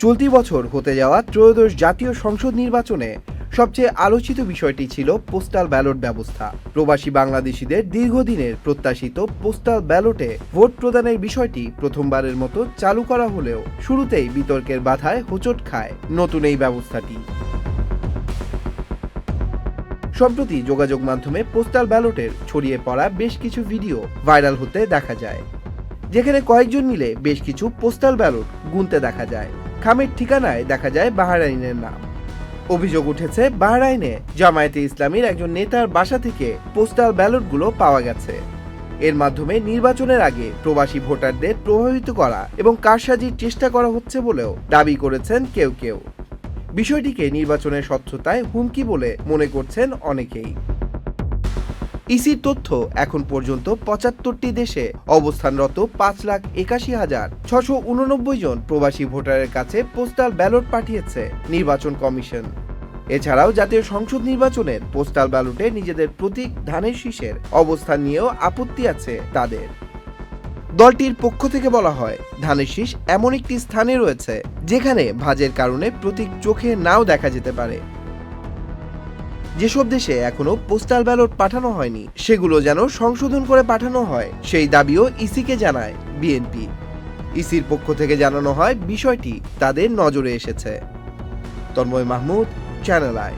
চলতি বছর হতে যাওয়া ত্রয়োদশ জাতীয় সংসদ নির্বাচনে সবচেয়ে আলোচিত বিষয়টি ছিল পোস্টাল ব্যালট ব্যবস্থা। প্রবাসী বাংলাদেশিদের দীর্ঘদিনের প্রত্যাশিত পোস্টাল ব্যালটে ভোট প্রদানের বিষয়টি প্রথমবারের মতো চালু করা হলেও শুরুতেই বিতর্কের বাধায় হোঁচট খায় নতুন এই ব্যবস্থাটি। সম্প্রতি যোগাযোগ মাধ্যমে পোস্টাল ব্যালটের ছড়িয়ে পড়া বেশ কিছু ভিডিও ভাইরাল হতে দেখা যায়, যেখানে কয়েকজন মিলে বেশ কিছু পোস্টাল ব্যালট গুনতে দেখা যায়। খামের ঠিকানায় দেখা যায় বাহরাইনের নাম। অভিযোগ উঠেছে বাহরাইনে জামায়াতে ইসলামীর একজন নেতার বাসা থেকে পোস্টাল ব্যালটগুলো পাওয়া গেছে। এর মাধ্যমে নির্বাচনের আগে প্রবাসী ভোটারদের প্রভাবিত করা এবং কারসাজির চেষ্টা করা হচ্ছে বলেও দাবি করেছেন কেউ কেউ। বিষয়টিকে নির্বাচনের স্বচ্ছতায় হুমকি বলে মনে করছেন অনেকেই। ইসির তথ্য এখন পর্যন্ত ৭৫টি দেশে অবস্থানরত ৫,৮১,৬৮৯ জন প্রবাসী ভোটারের কাছে পোস্টাল ব্যালট পাঠিয়েছে নির্বাচন কমিশন। এছাড়াও জাতীয় সংসদ নির্বাচনের পোস্টাল ব্যালটে নিজেদের প্রতীক ধানের শীষের অবস্থান নিয়েও আপত্তি আছে তাদের। দলটির পক্ষ থেকে বলা হয়, ধানের শীষ এমন একটি স্থানে রয়েছে যেখানে ভাঁজের কারণে প্রতীক চোখে নাও দেখা যেতে পারে। যেসব দেশে এখনো পোস্টাল ব্যালট পাঠানো হয়নি সেগুলো যেন সংশোধন করে পাঠানো হয়, সেই দাবিও ইসিকে জানায় বিএনপি। ইসির পক্ষ থেকে জানানো হয় বিষয়টি তাদের নজরে এসেছে। Tanmoy Mahmud, channel I.